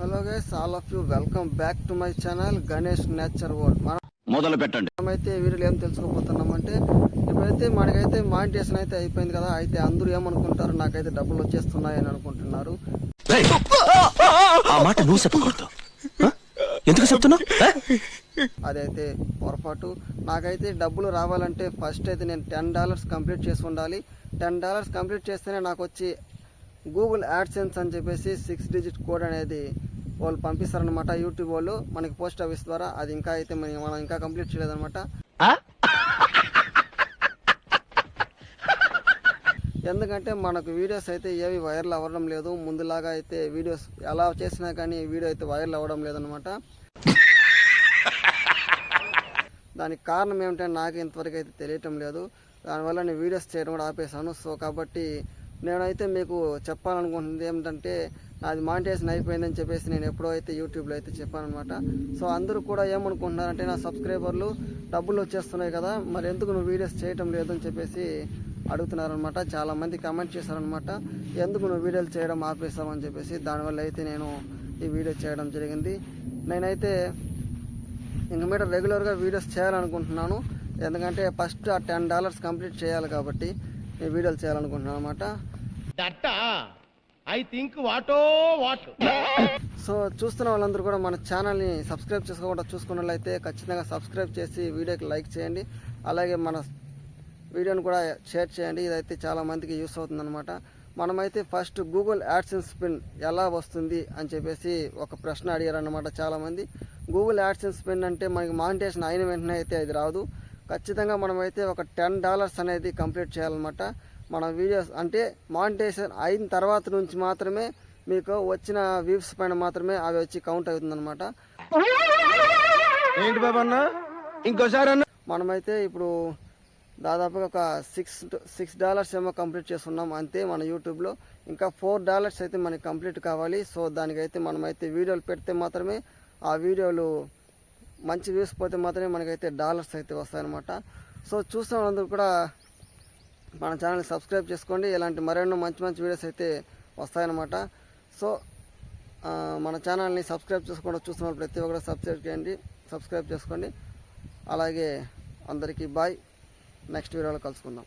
Hello guys, all of you welcome back to my channel Ganesh nature world. మొదలు పెట్టండి. మనమైతే వీడియోలు ఏం తెలుసుకోబోతున్నామంటే, ఇప్పుడైతే మనకైతే మానిటేషన్ అయితే అయిపోయింది కదా. అయితే అందరూ ఏమనుకుంటారు, నాకైతే డబ్బులు వచ్చేస్తున్నాయి అని అనుకుంటున్నారు. ఆ మాట నువ్వు చెప్పకూడదు. ఎందుకు చెప్తున్నావు? అదైతే పొరపాటు. నాకైతే డబ్బులు రావాలంటే ఫస్ట్ అయితే నేను $10 కంప్లీట్ చేసి ఉండాలి. $10 కంప్లీట్ చేస్తేనే నాకు వచ్చి గూగుల్ యాడ్సెన్స్ అని చెప్పేసి 6 డిజిట్ కోడ్ అనేది వాళ్ళు పంపిస్తారనమాట. యూట్యూబ్ వాళ్ళు మనకి పోస్ట్ ఆఫీస్ ద్వారా. అది ఇంకా అయితే మనం ఇంకా కంప్లీట్ చేయలేదన్నమాట. ఎందుకంటే మనకు వీడియోస్ అయితే ఏవి వైరల్ అవ్వడం లేదు. ముందులాగా అయితే వీడియోస్ ఎలా చేసినా కానీ వీడియో అయితే వైరల్ అవ్వడం లేదనమాట. దానికి కారణం ఏమిటంటే నాకు ఇంతవరకు అయితే తెలియటం లేదు. దానివల్ల నేను వీడియోస్ చేయడం కూడా ఆపేశాను. సో కాబట్టి నేనైతే మీకు చెప్పాలనుకుంటుంది ఏమిటంటే, నాది మానిటైజేషన్ అయిపోయిందని చెప్పేసి నేను ఎప్పుడో అయితే యూట్యూబ్లో అయితే చెప్పాను అనమాట. సో అందరూ కూడా ఏమనుకుంటున్నారంటే, నా సబ్స్క్రైబర్లు డబ్బులు వచ్చేస్తున్నాయి కదా, మరి ఎందుకు నువ్వు వీడియోస్ చేయటం లేదు అని చెప్పేసి అడుగుతున్నారనమాట. చాలామంది కామెంట్ చేశారనమాట, ఎందుకు నువ్వు వీడియోలు చేయడం ఆపేస్తామని చెప్పేసి. దానివల్ల అయితే నేను ఈ వీడియో చేయడం జరిగింది. నేనైతే ఇంక మీద రెగ్యులర్గా వీడియోస్ చేయాలనుకుంటున్నాను. ఎందుకంటే ఫస్ట్ ఆ $10 కంప్లీట్ చేయాలి కాబట్టి నేను వీడియోలు చేయాలనుకుంటున్నాను అనమాట. సో చూస్తున్న వాళ్ళందరూ కూడా మన ఛానల్ని సబ్స్క్రైబ్ చేసుకోకుండా చూసుకున్నట్లయితే ఖచ్చితంగా సబ్స్క్రైబ్ చేసి వీడియోకి లైక్ చేయండి. అలాగే మన వీడియోని కూడా షేర్ చేయండి. ఇదైతే చాలా మందికి యూస్ అవుతుందన్నమాట. మనమైతే ఫస్ట్ గూగుల్ యాడ్సెన్స్ పిన్ ఎలా వస్తుంది అని చెప్పేసి ఒక ప్రశ్న అడిగారన్నమాట చాలామంది. గూగుల్ యాడ్సెన్స్ పిన్ అంటే మనకి మానిటైజేషన్ అయిన వెంటనే అయితే అది రాదు. ఖచ్చితంగా మనమైతే ఒక $10 అనేది కంప్లీట్ చేయాలన్నమాట. మన వీడియోస్ అంటే మానిటైజేషన్ అయిన తర్వాత నుంచి మాత్రమే మీకు వచ్చిన వ్యూస్ పైన మాత్రమే అవి వచ్చి కౌంట్ అవుతుందన్నమాట. ఏంటి బాబన్న ఇంకోసారి అన్న? మనమైతే ఇప్పుడు దాదాపుగా ఒక $6 ఏమో కంప్లీట్ చేస్తున్నాం అంతే మన యూట్యూబ్లో. ఇంకా $4 అయితే మనకి కంప్లీట్ కావాలి. సో దానికైతే మనమైతే వీడియోలు పెడితే మాత్రమే ఆ వీడియోలు మంచి వ్యూస్ పోతే మాత్రమే మనకైతే డాలర్స్ అయితే వస్తాయన్నమాట. సో చూసిన వాళ్ళందరూ కూడా మన ఛానల్ని సబ్స్క్రైబ్ చేసుకోండి. ఇలాంటి మరెన్నో మంచి మంచి వీడియోస్ అయితే వస్తాయన్నమాట. సో మన ఛానల్ని సబ్స్క్రైబ్ చేసుకోండి. చూస్తున్న ప్రతి ఒక్కరు సబ్స్క్రైబ్ చేసుకోండి. అలాగే అందరికీ బాయ్. నెక్స్ట్ వీడియోలో కలుసుకుందాం.